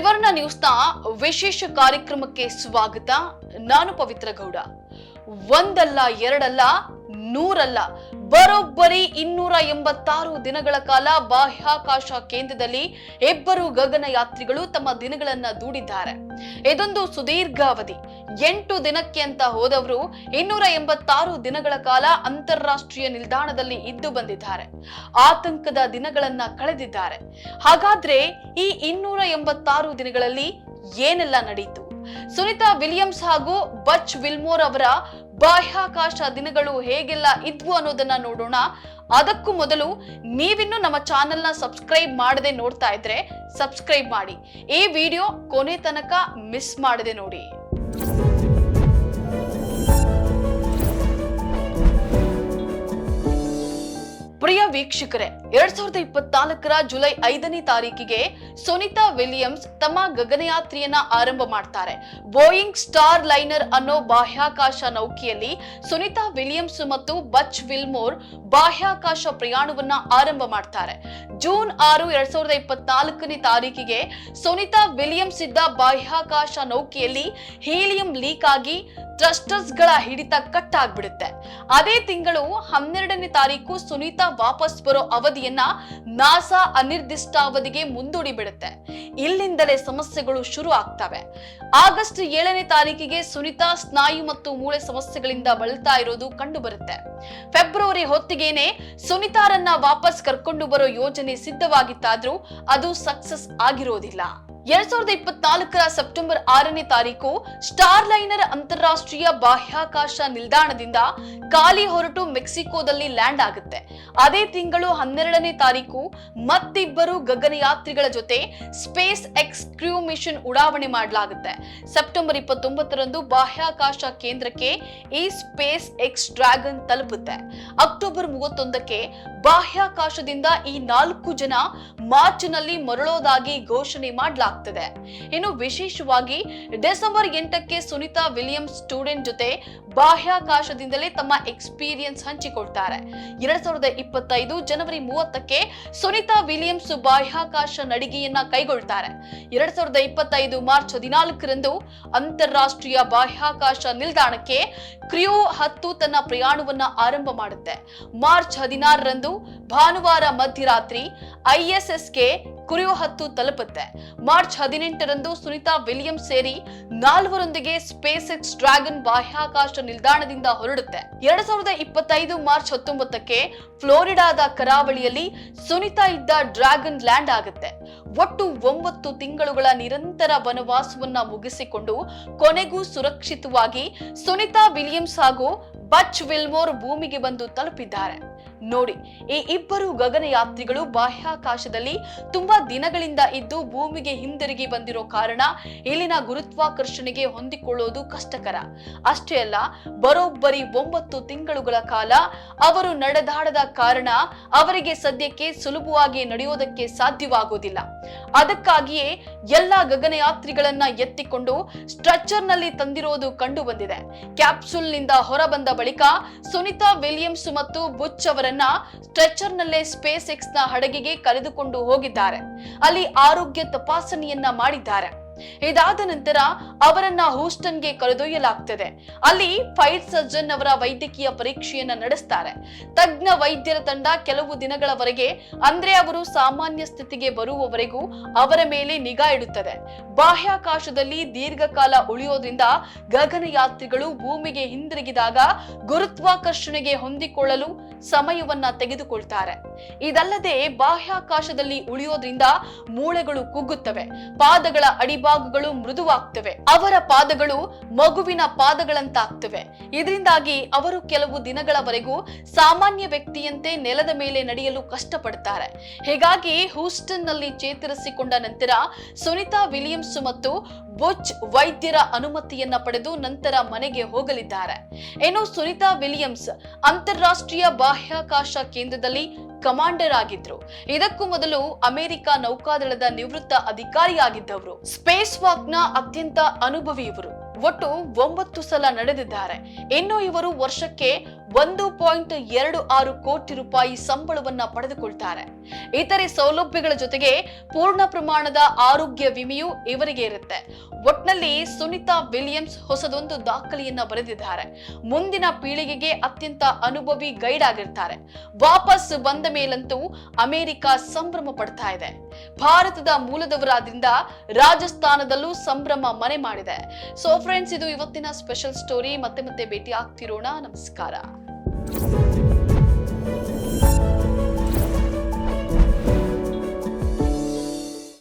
ತ್ರಿವರ್ಣ ನ್ಯೂಸ್ನ ವಿಶೇಷ ಕಾರ್ಯಕ್ರಮಕ್ಕೆ ಸ್ವಾಗತ. ನಾನು ಪವಿತ್ರ ಗೌಡ. ಒಂದಲ್ಲ ಎರಡಲ್ಲ ನೂರಲ್ಲ ಬರೋಬ್ಬರಿ 286 ದಿನಗಳ ಕಾಲ ಬಾಹ್ಯಾಕಾಶ ಕೇಂದ್ರದಲ್ಲಿ ಇಬ್ಬರು ಗಗನಯಾತ್ರಿಗಳು ತಮ್ಮ ದಿನಗಳನ್ನ ದೂಡಿದ್ದಾರೆ. ಇದೊಂದು ಸುದೀರ್ಘ ಅವಧಿ. 8 ದಿನಕ್ಕೆ ಅಂತ ಹೋದವರು 286 ದಿನಗಳ ಕಾಲ ಅಂತಾರಾಷ್ಟ್ರೀಯ ನಿಲ್ದಾಣದಲ್ಲಿ ಇದ್ದು ಬಂದಿದ್ದಾರೆ. ಆತಂಕದ ದಿನಗಳನ್ನ ಕಳೆದಿದ್ದಾರೆ. ಹಾಗಾದ್ರೆ ಈ 286 ದಿನಗಳಲ್ಲಿ ಏನೆಲ್ಲ ನಡೆಯಿತು? ಸುನಿತಾ ವಿಲಿಯಮ್ಸ್ ಹಾಗೂ ಬಚ್ ವಿಲ್ಮೋರ್ ಅವರ ಬಾಹ್ಯಾಕಾಶ ದಿನಗಳು ಹೇಗೆಲ್ಲ ಇದ್ವು ಅನ್ನೋದನ್ನ ನೋಡೋಣ. ಅದಕ್ಕೂ ಮೊದಲು ನೀವಿನ್ನು ನಮ್ಮ ಚಾನೆಲ್ನ ಸಬ್ಸ್ಕ್ರೈಬ್ ಮಾಡದೆ ನೋಡ್ತಾ ಇದ್ರೆ ಸಬ್ಸ್ಕ್ರೈಬ್ ಮಾಡಿ. ಈ ವಿಡಿಯೋ ಕೊನೆ ತನಕ ಮಿಸ್ ಮಾಡದೆ ನೋಡಿ. ಪ್ರಿಯ ವೀಕ್ಷಕರೇ, 2024 ಜುಲೈ 5ನೇ ತಾರೀಕಿಗೆ ಸುನಿತಾ ವಿಲಿಯಮ್ಸ್ ತಮ್ಮ ಗಗನಯಾತ್ರೆಯನ್ನ ಆರಂಭ ಮಾಡ್ತಾರೆ. ಬೋಯಿಂಗ್ ಸ್ಟಾರ್ ಲೈನರ್ ಅನ್ನೋ ಬಾಹ್ಯಾಕಾಶ ನೌಕೆಯಲ್ಲಿ ಸುನಿತಾ ವಿಲಿಯಮ್ಸ್ ಮತ್ತು ಬಚ್ ವಿಲ್ಮೋರ್ ಬಾಹ್ಯಾಕಾಶ ಪ್ರಯಾಣವನ್ನ ಆರಂಭ ಮಾಡ್ತಾರೆ. ಜೂನ್ 6, 2024ನೇ ತಾರೀಕಿಗೆ ಸುನಿತಾ ವಿಲಿಯಮ್ಸ್ ಇದ್ದ ಬಾಹ್ಯಾಕಾಶ ನೌಕೆಯಲ್ಲಿ ಹೀಲಿಯಂ ಲೀಕ್ ಆಗಿ ಥ್ರಸ್ಟರ್ಸ್ ಗಳ ಹಿಡಿತ ಕಟ್ ಆಗ್ಬಿಡುತ್ತೆ. ಅದೇ ತಿಂಗಳು 12ನೇ ತಾರೀಕು ಸುನಿತಾ ವಾಪಸ್ ಬರೋ ಅವಧಿಯನ್ನ ನಾಸಾ ಅನಿರ್ದಿಷ್ಟಾವಧಿಗೆ ಮುಂದೂಡಿ ಬಿಡುತ್ತೆ. ಇಲ್ಲಿಂದಲೇ ಸಮಸ್ಯೆಗಳು ಶುರು ಆಗ್ತವೆ. ಆಗಸ್ಟ್ 7ನೇ ತಾರೀಕಿಗೆ ಸುನಿತಾ ಸ್ನಾಯು ಮತ್ತು ಮೂಳೆ ಸಮಸ್ಯೆಗಳಿಂದ ಬಳಲ್ತಾ ಇರೋದು ಕಂಡು ಬರುತ್ತೆ. ಫೆಬ್ರವರಿ ಹೊತ್ತಿಗೇನೆ ಸುನಿತಾರನ್ನ ವಾಪಸ್ ಕರ್ಕೊಂಡು ಬರೋ ಯೋಜನೆ ಸಿದ್ಧವಾಗಿತ್ತಾದ್ರೂ ಅದು ಸಕ್ಸಸ್ ಆಗಿರೋದಿಲ್ಲ. 2024 ಸೆಪ್ಟೆಂಬರ್ 6ನೇ ತಾರೀಕು ಸ್ಟಾರ್ ಲೈನರ್ ಅಂತಾರಾಷ್ಟ್ರೀಯ ಬಾಹ್ಯಾಕಾಶ ನಿಲ್ದಾಣದಿಂದ ಖಾಲಿ ಹೊರಟು ಮೆಕ್ಸಿಕೋದಲ್ಲಿ ಲ್ಯಾಂಡ್ ಆಗುತ್ತೆ. ಅದೇ ತಿಂಗಳು 12ನೇ ತಾರೀಕು ಮತ್ತಿಬ್ಬರು ಗಗನಯಾತ್ರಿಗಳ ಜೊತೆ ಸ್ಪೇಸ್ ಎಕ್ಸ್ ಕ್ರೂ ಮಿಷನ್ ಉಡಾವಣೆ ಮಾಡಲಾಗುತ್ತೆ. ಸೆಪ್ಟೆಂಬರ್ 29ರಂದು ಬಾಹ್ಯಾಕಾಶ ಕೇಂದ್ರಕ್ಕೆ ಈ ಸ್ಪೇಸ್ ಎಕ್ಸ್ ಡ್ರ್ಯಾಗನ್ ತಲುಪುತ್ತೆ. ಅಕ್ಟೋಬರ್ 31ಕ್ಕೆ ಬಾಹ್ಯಾಕಾಶದಿಂದ ಈ 4 ಜನ ಮಾರ್ಚ್ನಲ್ಲಿ ಮರಳೋದಾಗಿ ಘೋಷಣೆ ಮಾಡಲಾಗ್ತದೆ. ಇನ್ನು ವಿಶೇಷವಾಗಿ ಡಿಸೆಂಬರ್ 8ಕ್ಕೆ ಸುನಿತಾ ವಿಲಿಯಮ್ಸ್ ಸ್ಟೂಡೆಂಟ್ ಜೊತೆ ಬಾಹ್ಯಾಕಾಶದಿಂದಲೇ ತಮ್ಮ ಎಕ್ಸ್ಪೀರಿಯನ್ಸ್ ಹಂಚಿಕೊಳ್ತಾರೆ. 2025 ಜನವರಿ 30ಕ್ಕೆ ಸುನಿತಾ ವಿಲಿಯಮ್ಸ್ ಬಾಹ್ಯಾಕಾಶ ನಡಿಗೆಯನ್ನ ಕೈಗೊಳ್ತಾರೆ. 2025 ಮಾರ್ಚ್ 14ರಂದು ಅಂತಾರಾಷ್ಟ್ರೀಯ ಬಾಹ್ಯಾಕಾಶ ನಿಲ್ದಾಣಕ್ಕೆ ಕ್ರೂ 10 ತನ್ನ ಪ್ರಯಾಣವನ್ನ ಆರಂಭ ಮಾಡುತ್ತೆ. ಮಾರ್ಚ್ 16ರಂದು ಭಾನುವಾರ ಮಧ್ಯರಾತ್ರಿ ISSಗೆ ಕ್ರೂ 10 ತಲುಪುತ್ತೆ. ಮಾರ್ಚ್ 18ರಂದು ಸುನಿತಾ ವಿಲಿಯಮ್ಸ್ ಸೇರಿ 4ರೊಂದಿಗೆ ಸ್ಪೇಸ್ ಎಕ್ಸ್ ಡ್ರ್ಯಾಗನ್ ಬಾಹ್ಯಾಕಾಶ ನಿಲ್ದಾಣದಿಂದ ಹೊರಡುತ್ತೆ. 2025 ಮಾರ್ಚ್ 19ಕ್ಕೆ ಫ್ಲೋರಿಡಾದ ಕರಾವಳಿಯಲ್ಲಿ ಸುನಿತಾ ಇದ್ದ ಡ್ರ್ಯಾಗನ್ ಲ್ಯಾಂಡ್ ಆಗುತ್ತೆ. ಒಟ್ಟು 9 ತಿಂಗಳುಗಳ ನಿರಂತರ ವನವಾಸವನ್ನ ಮುಗಿಸಿಕೊಂಡು ಕೊನೆಗೂ ಸುರಕ್ಷಿತವಾಗಿ ಸುನಿತಾ ವಿಲಿಯಮ್ಸ್ ಹಾಗೂ ಬಚ್ ವಿಲ್ಮೋರ್ ಭೂಮಿಗೆ ಬಂದು ತಲುಪಿದ್ದಾರೆ. ನೋಡಿ, ಈ ಇಬ್ಬರು ಗಗನಯಾತ್ರಿಗಳು ಬಾಹ್ಯಾಕಾಶದಲ್ಲಿ ತುಂಬಾ ದಿನಗಳಿಂದ ಇದ್ದು ಭೂಮಿಗೆ ಹಿಂದಿರುಗಿ ಬಂದಿರೋ ಕಾರಣ ಇಲ್ಲಿನ ಗುರುತ್ವಾಕರ್ಷಣೆಗೆ ಹೊಂದಿಕೊಳ್ಳೋದು ಕಷ್ಟಕರ. ಅಷ್ಟೇ ಅಲ್ಲ, ಬರೋಬ್ಬರಿ 9 ತಿಂಗಳುಗಳ ಕಾಲ ಅವರು ನಡೆದಾಡದ ಕಾರಣ ಅವರಿಗೆ ಸದ್ಯಕ್ಕೆ ಸುಲಭವಾಗಿ ನಡೆಯೋದಕ್ಕೆ ಸಾಧ್ಯವಾಗೋದಿಲ್ಲ. ಅದಕ್ಕಾಗಿಯೇ ಎಲ್ಲಾ ಗಗನಯಾತ್ರಿಗಳನ್ನ ಎತ್ತಿಕೊಂಡು ಸ್ಟ್ರೆಚರ್ ನಲ್ಲಿ ತಂದಿರೋದು ಕಂಡು ಬಂದಿದೆ. ಕ್ಯಾಪ್ಸೂಲ್ ನಿಂದ ಹೊರಬಂದ ಬಳಿಕ ಸುನಿತಾ ವಿಲಿಯಮ್ಸ್ ಮತ್ತು ಬುಚ್ ಅವರನ್ನ ಸ್ಟ್ರೆಚರ್ ನಲ್ಲೇ ಸ್ಪೇಸ್ ಎಕ್ಸ್ ನ ಹಡಗಿಗೆ ಕರೆದುಕೊಂಡು ಹೋಗಿದ್ದಾರೆ. ಅಲ್ಲಿ ಆರೋಗ್ಯ ತಪಾಸಣೆಯನ್ನ ಮಾಡಿದ್ದಾರೆ. ಇದಾದ ನಂತರ ಅವರನ್ನ ಹೂಸ್ಟನ್ಗೆ ಕರೆದೊಯ್ಯಲಾಗ್ತದೆ. ಅಲ್ಲಿ ಫೈರ್ ಸರ್ಜನ್ ಅವರ ವೈದ್ಯಕೀಯ ಪರೀಕ್ಷೆಯನ್ನ ನಡೆಸ್ತಾರೆ. ತಜ್ಞ ವೈದ್ಯರ ತಂಡ ಕೆಲವು ದಿನಗಳವರೆಗೆ, ಅಂದ್ರೆ ಅವರು ಸಾಮಾನ್ಯ ಸ್ಥಿತಿಗೆ ಬರುವವರೆಗೂ ಅವರ ಮೇಲೆ ನಿಗಾ ಇಡುತ್ತದೆ. ಬಾಹ್ಯಾಕಾಶದಲ್ಲಿ ದೀರ್ಘಕಾಲ ಉಳಿಯೋದ್ರಿಂದ ಗಗನಯಾತ್ರಿಗಳು ಭೂಮಿಗೆ ಹಿಂದಿರುಗಿದಾಗ ಗುರುತ್ವಾಕರ್ಷಣೆಗೆ ಹೊಂದಿಕೊಳ್ಳಲು ಸಮಯವನ್ನ ತೆಗೆದುಕೊಳ್ತಾರೆ. ಇದಲ್ಲದೆ ಬಾಹ್ಯಾಕಾಶದಲ್ಲಿ ಉಳಿಯೋದ್ರಿಂದ ಮೂಳೆಗಳು ಕುಗ್ಗುತ್ತವೆ, ಪಾದಗಳ ಅಡಿಭಾಗಗಳು ಮೃದುವಾಗ್ತವೆ, ಅವರ ಪಾದಗಳು ಮಗುವಿನ ಪಾದಗಳಂತಾಗ್ತವೆ. ಇದರಿಂದಾಗಿ ಅವರು ಕೆಲವು ದಿನಗಳವರೆಗೂ ಸಾಮಾನ್ಯ ವ್ಯಕ್ತಿಯಂತೆ ನೆಲದ ಮೇಲೆ ನಡೆಯಲು ಕಷ್ಟಪಡ್ತಾರೆ. ಹೀಗಾಗಿ ಹೂಸ್ಟನ್ ನಲ್ಲಿ ಚೇತರಿಸಿಕೊಂಡ ನಂತರ ಸುನಿತಾ ವಿಲಿಯಮ್ಸ್ ಮತ್ತು ಬುಚ್ ವೈದ್ಯರ ಅನುಮತಿಯನ್ನ ಪಡೆದು ನಂತರ ಮನೆಗೆ ಹೋಗಲಿದ್ದಾರೆ. ಇನ್ನು ಸುನಿತಾ ವಿಲಿಯಮ್ಸ್ ಅಂತಾರಾಷ್ಟ್ರೀಯ ಬಾಹ್ಯಾಕಾಶ ಕೇಂದ್ರದಲ್ಲಿ ಕಮಾಂಡರ್ ಆಗಿದ್ರು. ಇದಕ್ಕೂ ಮೊದಲು ಅಮೆರಿಕ ನೌಕಾದಳದ ನಿವೃತ್ತ ಅಧಿಕಾರಿಯಾಗಿದ್ದವರು. ಸ್ಪೇಸ್ ವಾಕ್ ನ ಅತ್ಯಂತ ಅನುಭವಿ ಇವರು. ಒಟ್ಟು 9 ಸಲ ನಡೆದಿದ್ದಾರೆ. ಇನ್ನು ಇವರು ವರ್ಷಕ್ಕೆ 1.26 ಕೋಟಿ ರೂಪಾಯಿ ಸಂಬಳವನ್ನ ಪಡೆದುಕೊಳ್ತಾರೆ. ಇತರೆ ಸೌಲಭ್ಯಗಳ ಜೊತೆಗೆ ಪೂರ್ಣ ಪ್ರಮಾಣದ ಆರೋಗ್ಯ ವಿಮೆಯೂ ಇವರಿಗೆ ಇರುತ್ತೆ. ಒಟ್ನಲ್ಲಿ ಸುನಿತಾ ವಿಲಿಯಮ್ಸ್ ಹೊಸದೊಂದು ದಾಖಲೆಯನ್ನ ಬರೆದಿದ್ದಾರೆ. ಮುಂದಿನ ಪೀಳಿಗೆಗೆ ಅತ್ಯಂತ ಅನುಭವಿ ಗೈಡ್ ಆಗಿರ್ತಾರೆ. ವಾಪಸ್ ಬಂದ ಮೇಲಂತೂ ಅಮೆರಿಕ ಸಂಭ್ರಮ ಪಡ್ತಾ ಇದೆ. ಭಾರತದ ಮೂಲದವರಾದ್ರಿಂದ ರಾಜಸ್ಥಾನದಲ್ಲೂ ಸಂಭ್ರಮ ಮನೆ ಮಾಡಿದೆ. ಸೊ ಫ್ರೆಂಡ್ಸ್, ಇದು ಇವತ್ತಿನ ಸ್ಪೆಷಲ್ ಸ್ಟೋರಿ. ಮತ್ತೆ ಭೇಟಿ ಆಗ್ತಿರೋಣ. ನಮಸ್ಕಾರ.